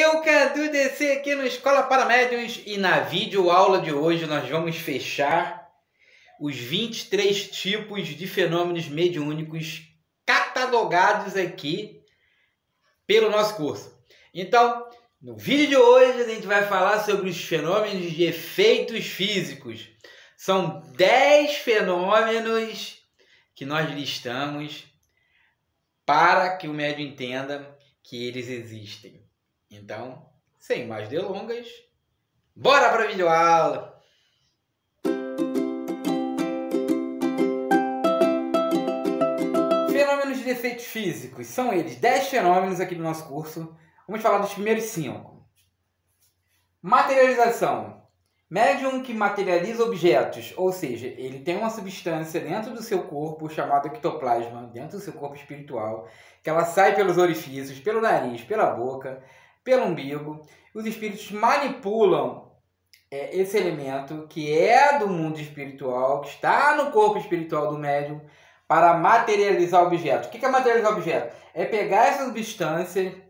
Eu, Cadu DC, aqui no Escola para Médiuns, e na videoaula de hoje nós vamos fechar os 23 tipos de fenômenos mediúnicos catalogados aqui pelo nosso curso. Então, no vídeo de hoje a gente vai falar sobre os fenômenos de efeitos físicos. São 10 fenômenos que nós listamos para que o médium entenda que eles existem. Então, sem mais delongas, bora para a videoaula! Fenômenos de efeitos físicos. São eles 10 fenômenos aqui do nosso curso. Vamos falar dos primeiros 5. Materialização. Médium que materializa objetos, ou seja, ele tem uma substância dentro do seu corpo chamada ectoplasma, dentro do seu corpo espiritual, que ela sai pelos orifícios, pelo nariz, pela boca, pelo umbigo. Os espíritos manipulam esse elemento que é do mundo espiritual, que está no corpo espiritual do médium, para materializar objetos. O que é materializar objeto? É pegar essa substância,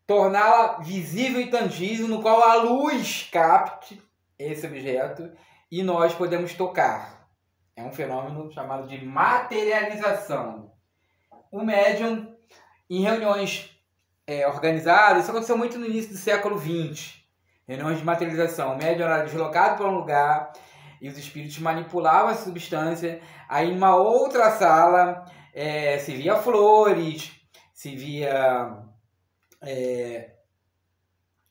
torná-la visível e tangível, no qual a luz capte esse objeto e nós podemos tocar. É um fenômeno chamado de materialização. O médium, em reuniões organizadas, isso aconteceu muito no início do século XX, reuniões de materialização. O médium era deslocado para um lugar e os espíritos manipulavam a substância. Aí, em uma outra sala, se via flores, se via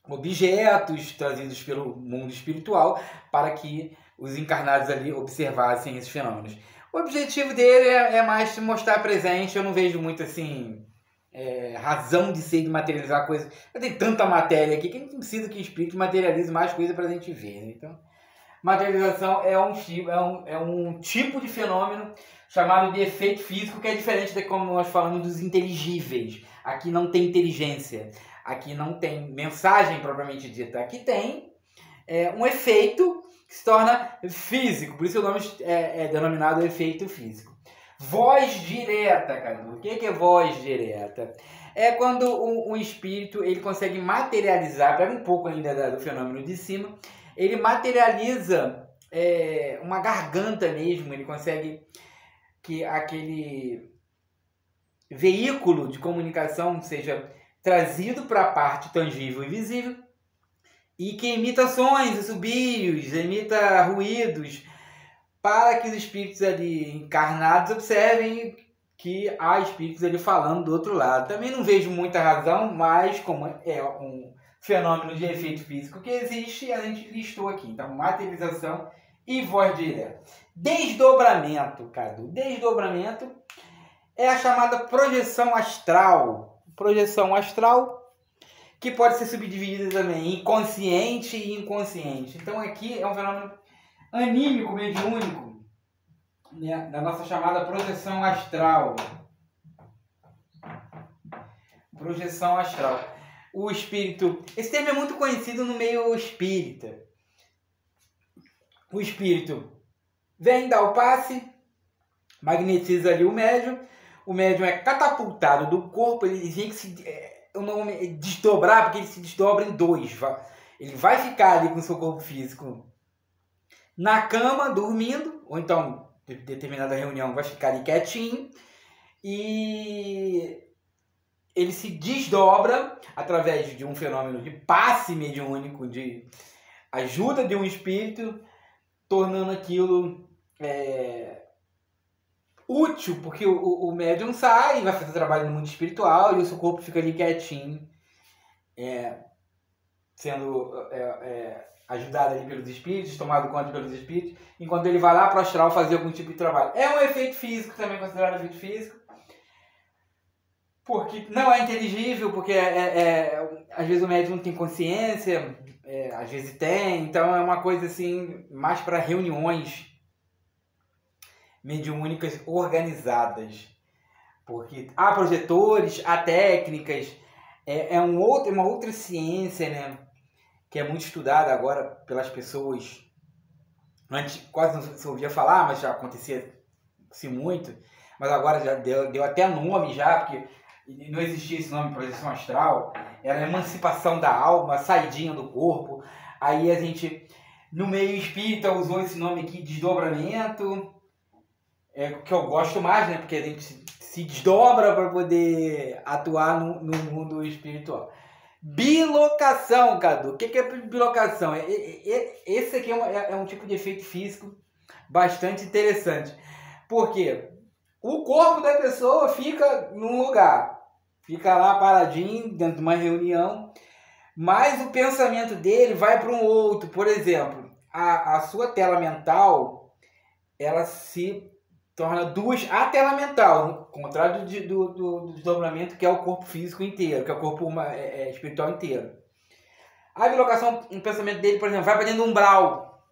objetos trazidos pelo mundo espiritual para que os encarnados ali observassem esses fenômenos. O objetivo dele é mais mostrar presente. Eu não vejo muito assim razão de ser de materializar coisas. Tem tanta matéria aqui que a gente precisa que o espírito materialize mais coisa para a gente ver, né? Então, materialização é um tipo de fenômeno chamado de efeito físico, que é diferente de como nós falamos dos inteligíveis. Aqui não tem inteligência. Aqui não tem mensagem propriamente dita. Aqui tem um efeito que se torna físico. Por isso o nome é denominado efeito físico. Voz direta, cara. O que é voz direta? É quando um espírito ele consegue materializar, pega um pouco ainda do fenômeno de cima, ele materializa uma garganta mesmo, ele consegue que aquele veículo de comunicação seja trazido para a parte tangível e visível, e que emita sons, assobios, emita ruídos, para que os espíritos ali encarnados observem que há espíritos ali falando do outro lado. Também não vejo muita razão, mas como é um fenômeno de efeito físico que existe, a gente listou aqui. Então, materialização e voz direta. Desdobramento, Cadu. Desdobramento é a chamada projeção astral. Projeção astral, que pode ser subdividida também em consciente e inconsciente. Então aqui é um fenômeno anímico, mediúnico, né, da nossa chamada projeção astral. Projeção astral. O espírito, esse termo é muito conhecido no meio espírita. O espírito vem, dá o passe, magnetiza ali o médium é catapultado do corpo, ele tem que o nome é desdobrar, porque ele se desdobra em dois. Ele vai ficar ali com o seu corpo físico na cama, dormindo, ou então, em determinada reunião, vai ficar ali quietinho, e ele se desdobra através de um fenômeno de passe mediúnico, de ajuda de um espírito, tornando aquilo útil, porque o médium sai, vai fazer trabalho no mundo espiritual e o seu corpo fica ali quietinho, sendo ajudado ali pelos espíritos, tomado conta pelos espíritos, enquanto ele vai lá para o astral fazer algum tipo de trabalho. É um efeito físico, também considerado efeito físico, porque não é inteligível, porque às vezes o médium não tem consciência, às vezes tem, então é uma coisa assim, mais para reuniões mediúnicas organizadas, porque há projetores, há técnicas, uma outra ciência, né, que é muito estudada agora pelas pessoas. Antes quase não se ouvia falar, mas já acontecia-se muito, mas agora já deu até nome já, porque não existia esse nome projeção astral, era a emancipação da alma, a saidinha do corpo. Aí a gente, no meio espírita, usou esse nome aqui, desdobramento, que eu gosto mais, né? Porque a gente se desdobra para poder atuar no mundo espiritual. Bilocação, Cadu. O que é bilocação? Esse aqui é um tipo de efeito físico bastante interessante. Por quê? O corpo da pessoa fica num lugar, fica lá paradinho dentro de uma reunião, mas o pensamento dele vai para um outro. Por exemplo, a sua tela mental, ela se torna a tela mental, ao contrário do desdobramento, que é o corpo físico inteiro, que é o corpo espiritual inteiro. A bilocação, o pensamento dele, por exemplo, vai para dentro do umbral.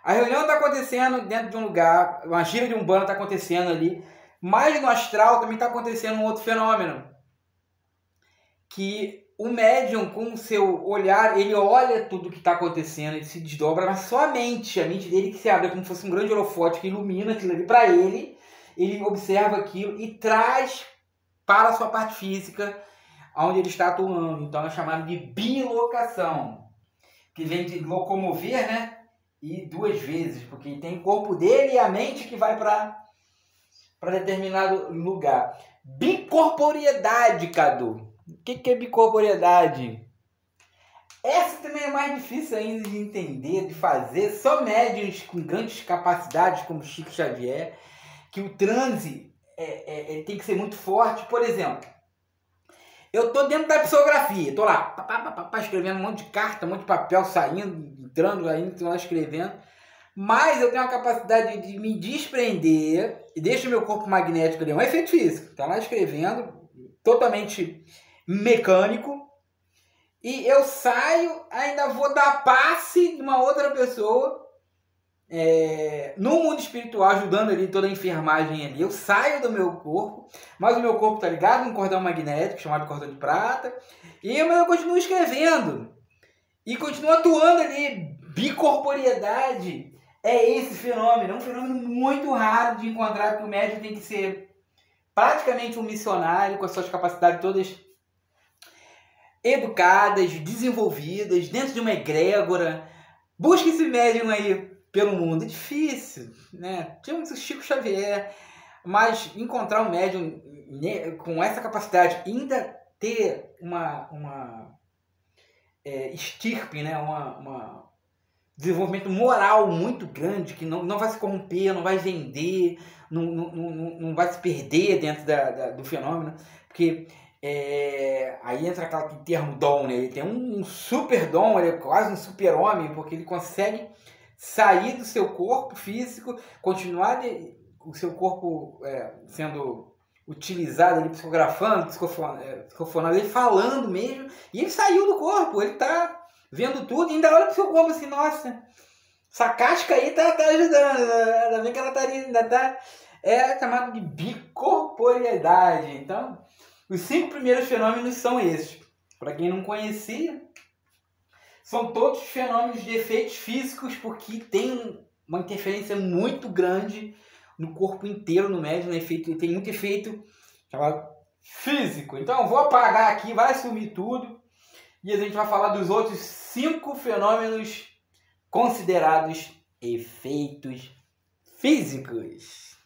A reunião está acontecendo dentro de um lugar, uma gira de umbanda está acontecendo ali, mas no astral também está acontecendo um outro fenômeno, que o médium, com o seu olhar, ele olha tudo que está acontecendo, ele se desdobra, mas só a mente dele que se abre, como se fosse um grande holofote que ilumina aquilo ali para ele, ele observa aquilo e traz para a sua parte física, onde ele está atuando. Então é chamado de bilocação, que vem de locomover, né? E duas vezes, porque tem o corpo dele e a mente que vai para determinado lugar. Bicorporiedade, Cadu. O que é bicorporiedade? Essa também é mais difícil ainda de entender, de fazer. Só médiuns com grandes capacidades, como Chico Xavier, que o transe tem que ser muito forte. Por exemplo, eu estou dentro da psicografia, estou lá, escrevendo um monte de carta, um monte de papel saindo, entrando, aí, estou lá escrevendo. Mas eu tenho a capacidade de me desprender e deixo meu corpo magnético ali, é um efeito físico. Está lá escrevendo, totalmente mecânico, e eu saio, ainda vou dar passe de uma outra pessoa no mundo espiritual, ajudando ali toda a enfermagem ali. Eu saio do meu corpo, mas o meu corpo está ligado num cordão magnético chamado cordão de prata, e eu continuo escrevendo e continuo atuando ali. Bicorporiedade é esse fenômeno, é um fenômeno muito raro de encontrar, porque o médium tem que ser praticamente um missionário, com as suas capacidades todas educadas, desenvolvidas, dentro de uma egrégora. Busque esse médium aí pelo mundo. É difícil, né? Temos o Chico Xavier, mas encontrar um médium com essa capacidade, ainda ter uma estirpe, né? Uma desenvolvimento moral muito grande, que não vai se corromper, não vai vender, não vai se perder dentro do fenômeno, porque aí entra aquele termo dom, né? Ele tem um super dom, ele é quase um super-homem, porque ele consegue sair do seu corpo físico, continuar o seu corpo sendo utilizado ali, psicografando, psicofonando, ele falando mesmo, e ele saiu do corpo, ele tá vendo tudo, e ainda olha pro seu corpo assim, nossa, essa casca aí tá ajudando, ainda bem que ela ainda tá chamado de bicorporiedade. Então, os 5 primeiros fenômenos são esses. Para quem não conhecia, são todos fenômenos de efeitos físicos, porque tem uma interferência muito grande no corpo inteiro, no médium, tem muito efeito chamado físico. Então eu vou apagar aqui, vai sumir tudo, e a gente vai falar dos outros 5 fenômenos considerados efeitos físicos.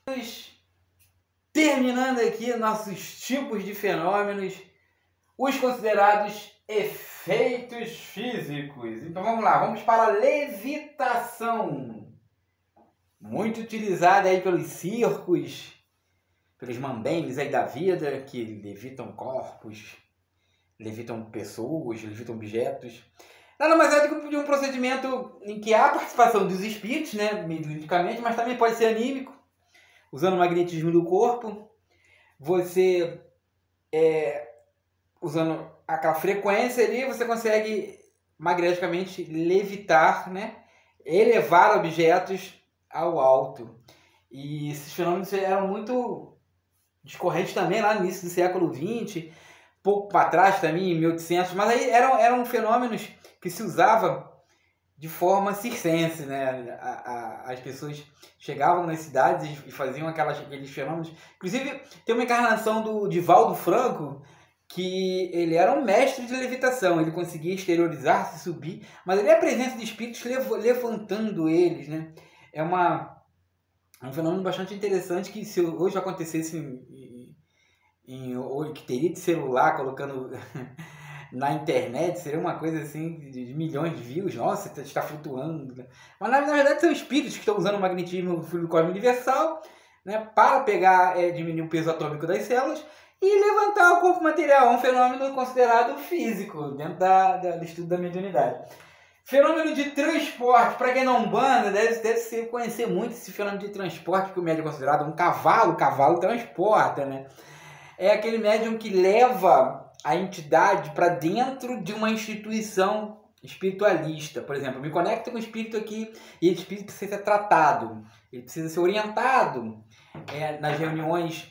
Terminando aqui nossos tipos de fenômenos, os considerados efeitos físicos. Então vamos lá, vamos para a levitação. Muito utilizada aí pelos circos, pelos mambembes aí da vida, que levitam corpos, levitam pessoas, levitam objetos. Nada mais é do que um procedimento em que há a participação dos espíritos, né, mediunicamente, mas também pode ser anímico, usando o magnetismo do corpo. Você, usando aquela frequência ali, você consegue magneticamente levitar, né, elevar objetos ao alto. E esses fenômenos eram muito discorrentes também lá no início do século XX, pouco para trás também, em 1800, mas aí eram fenômenos que se usava de forma circense, né? As pessoas chegavam nas cidades e faziam aqueles fenômenos. Inclusive, tem uma encarnação de Valdo Franco, que ele era um mestre de levitação, ele conseguia exteriorizar-se, subir, mas ele é a presença de espíritos levantando eles, né? É um fenômeno bastante interessante que se hoje acontecesse ou que teria de celular colocando na internet, seria uma coisa assim de milhões de views, nossa, está flutuando. Mas na verdade são espíritos que estão usando o magnetismo do fluido cósmico universal, né, para pegar, diminuir o peso atômico das células e levantar o corpo material. É um fenômeno considerado físico dentro do estudo da mediunidade. Fenômeno de transporte, para quem não banda, deve conhecer muito esse fenômeno de transporte, que o médium é considerado um cavalo, o cavalo transporta, né? É aquele médium que leva a entidade para dentro de uma instituição espiritualista. Por exemplo, eu me conecto com o espírito aqui e esse espírito precisa ser tratado, ele precisa ser orientado nas reuniões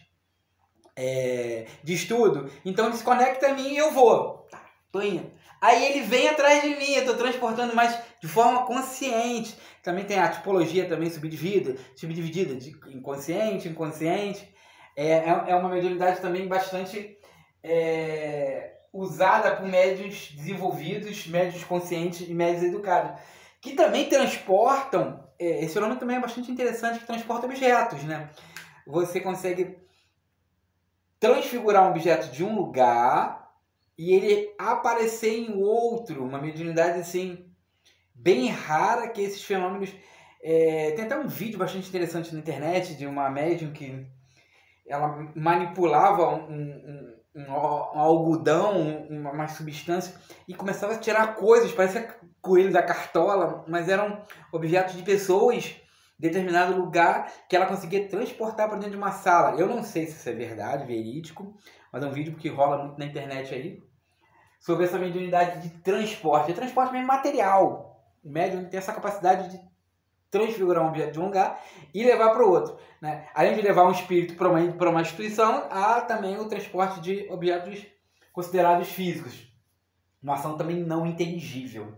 de estudo. Então ele se conecta a mim e eu vou. Tá, tô indo. Aí ele vem atrás de mim, eu estou transportando, mas de forma consciente. Também tem a tipologia também subdividida de inconsciente, inconsciente. É uma mediunidade também bastante usada por médiuns desenvolvidos, médiuns conscientes e médiuns educados, que também transportam, esse fenômeno também é bastante interessante, que transporta objetos, né? Você consegue transfigurar um objeto de um lugar e ele aparecer em outro, uma mediunidade assim, bem rara, que esses fenômenos... tem até um vídeo bastante interessante na internet de uma médium que ela manipulava um algodão, uma substância, e começava a tirar coisas, parecia coelho da cartola, mas eram objetos de pessoas de determinado lugar que ela conseguia transportar para dentro de uma sala. Eu não sei se isso é verdade, verídico, mas é um vídeo que rola muito na internet aí, sobre essa mediunidade de transporte mesmo material. O médium tem essa capacidade de transfigurar um objeto de um lugar e levar para o outro, né? Além de levar um espírito para uma instituição, há também o transporte de objetos considerados físicos. Uma ação também não inteligível.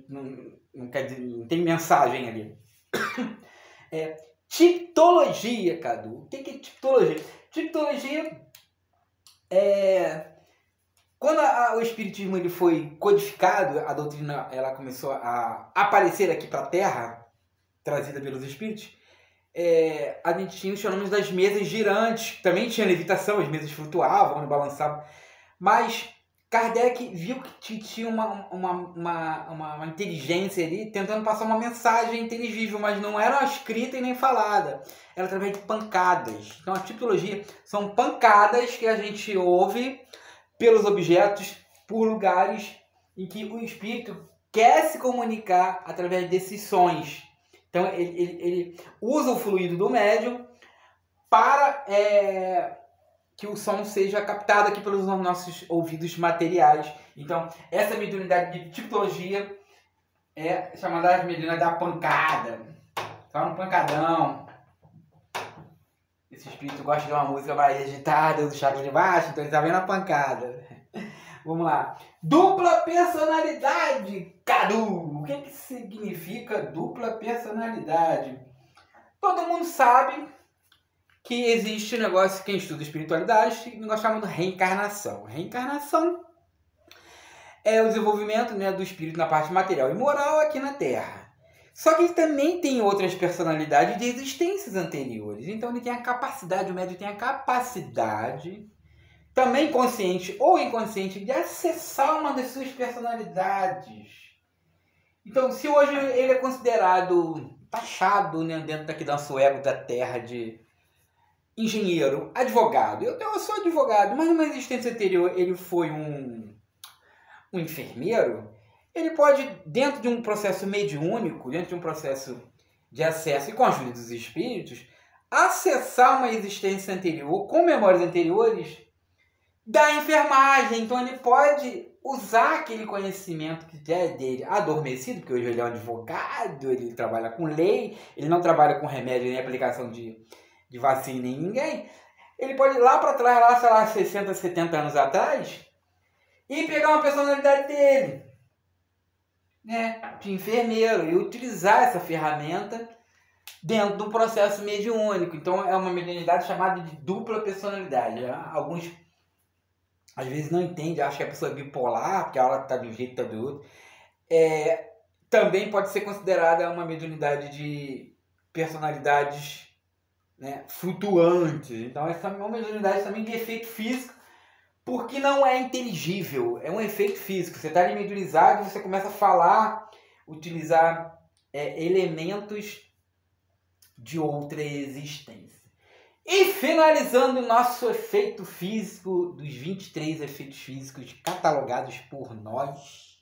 Não quer dizer, não tem mensagem ali. Tipologia, Cadu. O que é tipologia? Tipologia quando o espiritismo ele foi codificado, a doutrina ela começou a aparecer aqui para a Terra, trazida pelos espíritos, a gente tinha os fenômenos das mesas girantes, também tinha levitação, as mesas flutuavam, balançavam, mas Kardec viu que tinha uma inteligência ali, tentando passar uma mensagem inteligível, mas não era escrita e nem falada, era através de pancadas. Então a tipologia são pancadas que a gente ouve pelos objetos, por lugares em que o espírito quer se comunicar através desses sons. Então ele usa o fluido do médium para que o som seja captado aqui pelos nossos ouvidos materiais. Então essa mediunidade de tipologia é chamada de mediunidade da pancada. Só um pancadão. Esse espírito gosta de uma música mais agitada, do chakra de baixo, então ele está vendo a pancada. Vamos lá. Dupla personalidade, Cadu. O que significa dupla personalidade? Todo mundo sabe que existe um negócio, quem estuda espiritualidade, um negócio chamado reencarnação. Reencarnação é o desenvolvimento, né, do espírito na parte material e moral aqui na Terra. Só que ele também tem outras personalidades de existências anteriores. Então ele tem a capacidade, o médium tem a capacidade, também consciente ou inconsciente, de acessar uma das suas personalidades. Então, se hoje ele é considerado, taxado, né, dentro daqui do nosso ego da Terra, de engenheiro, advogado. Eu sou advogado, mas numa existência anterior ele foi um enfermeiro. Ele pode, dentro de um processo mediúnico, dentro de um processo de acesso e com a ajuda dos espíritos, acessar uma existência anterior, com memórias anteriores, da enfermagem. Então ele pode usar aquele conhecimento que já é dele adormecido, porque hoje ele é um advogado, ele trabalha com lei, ele não trabalha com remédio nem aplicação de vacina em ninguém. Ele pode ir lá para trás, lá, sei lá, 60, 70 anos atrás, e pegar uma personalidade dele, né, de enfermeiro, e utilizar essa ferramenta dentro do processo mediúnico. Então é uma mediunidade chamada de dupla personalidade. Alguns às vezes não entende, acha que a pessoa é bipolar, porque a aula está de um jeito, está do outro. Também pode ser considerada uma mediunidade de personalidades, né, flutuantes. Então essa é uma mediunidade também de efeito físico, porque não é inteligível, é um efeito físico. Você está ali mediunizado e você começa a falar, utilizar elementos de outra existência. E finalizando o nosso efeito físico, dos 23 efeitos físicos catalogados por nós,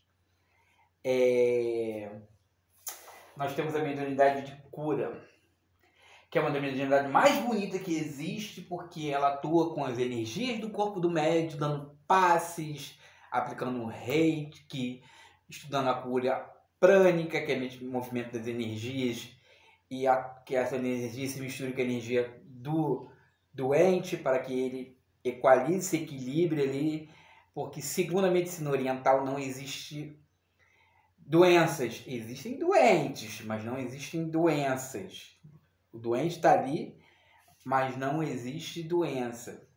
nós temos a mediunidade de cura, que é uma das mediunidades mais bonitas que existe, porque ela atua com as energias do corpo do médium, dando passes, aplicando reiki, estudando a cura prânica, que é o movimento das energias, e que essa energia se mistura com a energia do doente, para que ele equalize, se equilibre ali, porque segundo a medicina oriental não existe doenças. Existem doentes, mas não existem doenças. O doente está ali, mas não existe doença.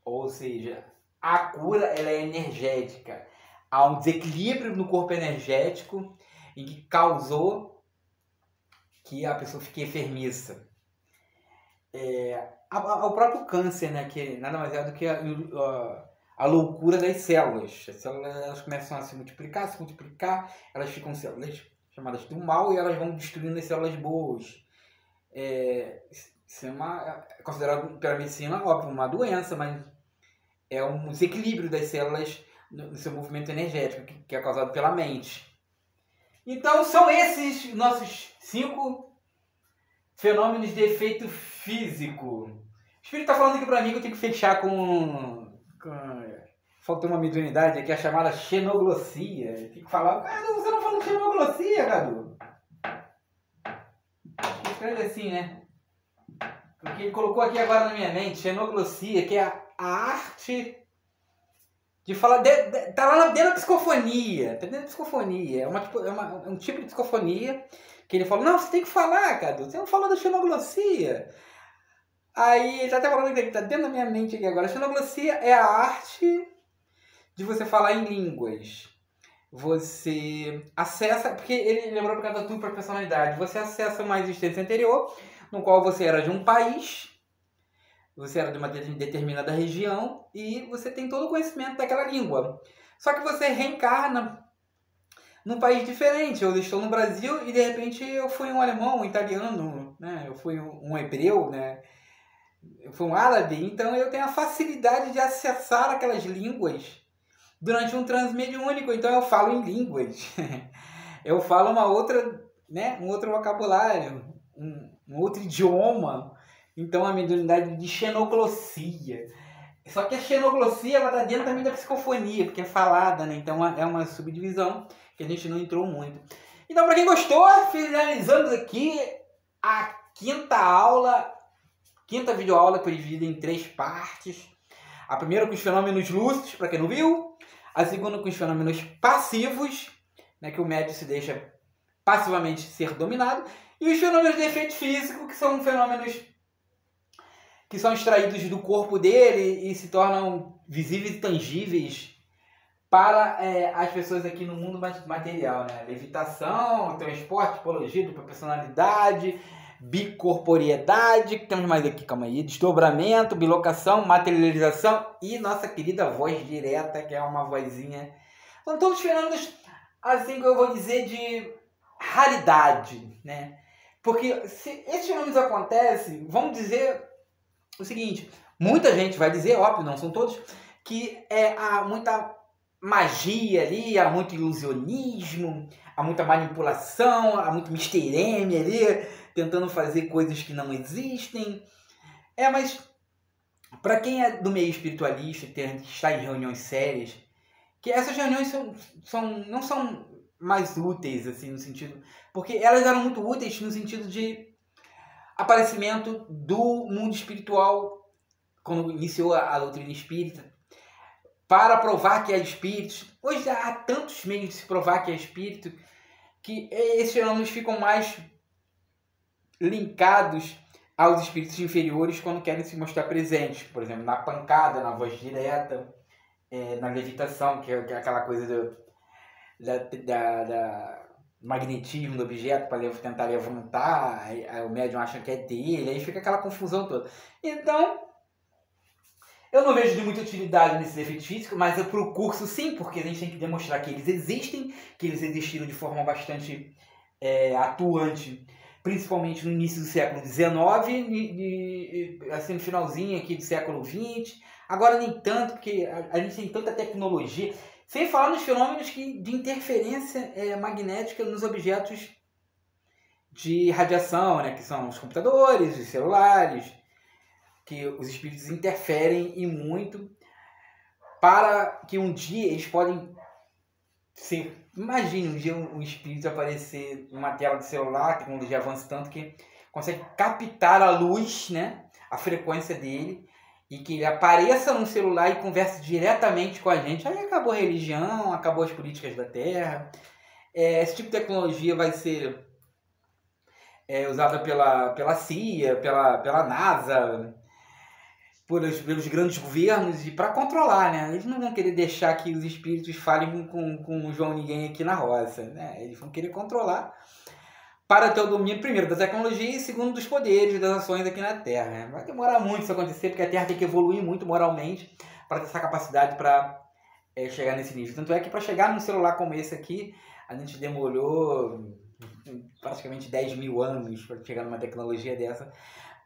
Ou seja, a cura ela é energética. Há um desequilíbrio no corpo energético em que causou que a pessoa fique enfermiça. O próprio câncer, né, que nada mais é do que a loucura das células. As células elas começam a se multiplicar, elas ficam células chamadas do mal e elas vão destruindo as células boas. Isso é considerado pela medicina, óbvio, uma doença, mas é um desequilíbrio das células no seu movimento energético, que é causado pela mente. Então são esses nossos 5 fenômenos de efeito físico. O espírito está falando aqui para mim que eu tenho que fechar com faltou uma mediunidade aqui, a chamada xenoglossia. Eu tenho que falar, você não falou xenoglossia, Cadu? Escreve assim, né? Porque ele colocou aqui agora na minha mente, xenoglossia, que é a arte de falar, tá lá dentro da psicofonia, tá dentro da psicofonia, é um tipo de psicofonia que ele falou, não, você tem que falar, Cadu, você não falou da xenoglossia. Aí ele tá até falando que tá dentro da minha mente aqui agora, a xenoglossia é a arte de você falar em línguas. Você acessa, porque ele lembrou por causa da tua personalidade, você acessa uma existência anterior, no qual você era de um país, você era de uma determinada região e você tem todo o conhecimento daquela língua. Só que você reencarna num país diferente. Eu estou no Brasil e de repente eu fui um alemão, um italiano, né? Eu fui um hebreu, né? Eu fui um árabe, então eu tenho a facilidade de acessar aquelas línguas durante um transe mediúnico, então eu falo em línguas. Eu falo uma outra, né? Um outro vocabulário, um outro idioma. Então a mediunidade de xenoglossia. Só que a xenoglossia ela está dentro também da psicofonia, porque é falada, né? Então é uma subdivisão que a gente não entrou muito. Então, para quem gostou, finalizamos aqui a quinta videoaula que foi dividida em 3 partes. A primeira com os fenômenos lúcidos, para quem não viu. A segunda com os fenômenos passivos, né, que o médium se deixa passivamente ser dominado. E os fenômenos de efeito físico, que são fenômenos que são extraídos do corpo dele e se tornam visíveis e tangíveis para as pessoas aqui no mundo material, né? Levitação, transporte, tipologia, dupla personalidade, bicorporiedade, que temos mais aqui, calma aí, desdobramento, bilocação, materialização e nossa querida voz direta, que é uma vozinha. São todos fenômenos, assim que eu vou dizer, de raridade, né? Porque se esses fenômenos acontecem, vamos dizer o seguinte, muita gente vai dizer, óbvio, não são todos, que há muita magia ali, há muito ilusionismo, há muita manipulação, há muito Mr. M ali, tentando fazer coisas que não existem. Mas para quem é do meio espiritualista, que está em reuniões sérias, que essas reuniões não são mais úteis, assim, no sentido... Porque elas eram muito úteis no sentido de aparecimento do mundo espiritual, quando iniciou a doutrina espírita, para provar que é espírito. Hoje há tantos meios de se provar que é espírito, que esses fenômenos ficam mais linkados aos espíritos inferiores quando querem se mostrar presentes. Por exemplo, na pancada, na voz direta, na levitação, que é aquela coisa da magnetismo do objeto para tentar levantar, aí o médium acha que é dele, aí fica aquela confusão toda. Então, eu não vejo de muita utilidade nesses efeitos físicos, mas para o curso sim, porque a gente tem que demonstrar que eles existem, que eles existiram de forma bastante atuante, principalmente no início do século XIX, assim, no finalzinho aqui do século XX. Agora nem tanto, porque a gente tem tanta tecnologia, sem falar nos fenômenos de interferência magnética nos objetos de radiação, né, que são os computadores, os celulares, que os espíritos interferem e muito, para que um dia eles podem ser... Imagine um dia um espírito aparecer numa tela de celular, a tecnologia avança tanto que consegue captar a luz, né, a frequência dele, e que ele apareça num celular e converse diretamente com a gente. Aí acabou a religião, acabou as políticas da Terra. Esse tipo de tecnologia vai ser usada pela CIA, pela NASA, pelos grandes governos, e para controlar, né? Eles não vão querer deixar que os espíritos falem com o João Ninguém aqui na roça, né? Eles vão querer controlar para ter o domínio, primeiro, da tecnologia e segundo, dos poderes, das ações aqui na Terra, né? Vai demorar muito isso acontecer, porque a Terra tem que evoluir muito moralmente para ter essa capacidade para chegar nesse nível. Tanto é que para chegar num celular como esse aqui, a gente demorou praticamente 10 mil anos para chegar numa tecnologia dessa,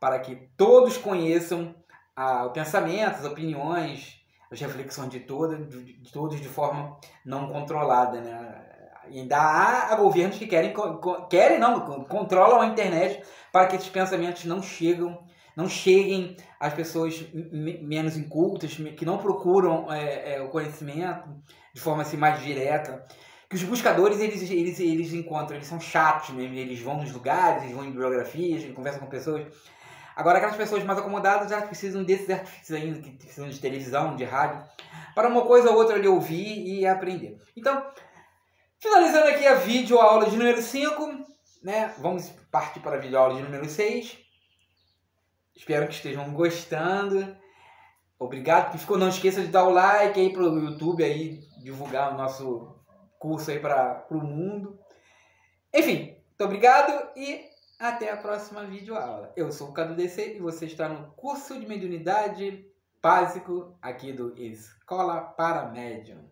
para que todos conheçam o pensamento, as opiniões, as reflexões de todos de forma não controlada, né? E ainda há governos que controlam a internet para que esses pensamentos não cheguem às pessoas menos incultas, que não procuram o conhecimento de forma assim, mais direta. Que os buscadores, eles encontram, eles são chatos mesmo, eles vão nos lugares, eles vão em biografias, eles conversam com pessoas. Agora, aquelas pessoas mais acomodadas já precisam desses artifícios ainda, que precisam de televisão, de rádio, para uma coisa ou outra ali ouvir e aprender. Então, finalizando aqui a videoaula de número 5, né? Vamos partir para a videoaula de número 6. Espero que estejam gostando. Obrigado por ficou. Não esqueça de dar o like aí para o YouTube aí, divulgar o nosso curso aí para o mundo. Enfim, muito obrigado e até a próxima videoaula. Eu sou o Cadu DC e você está no curso de mediunidade básico aqui do Escola para Médium.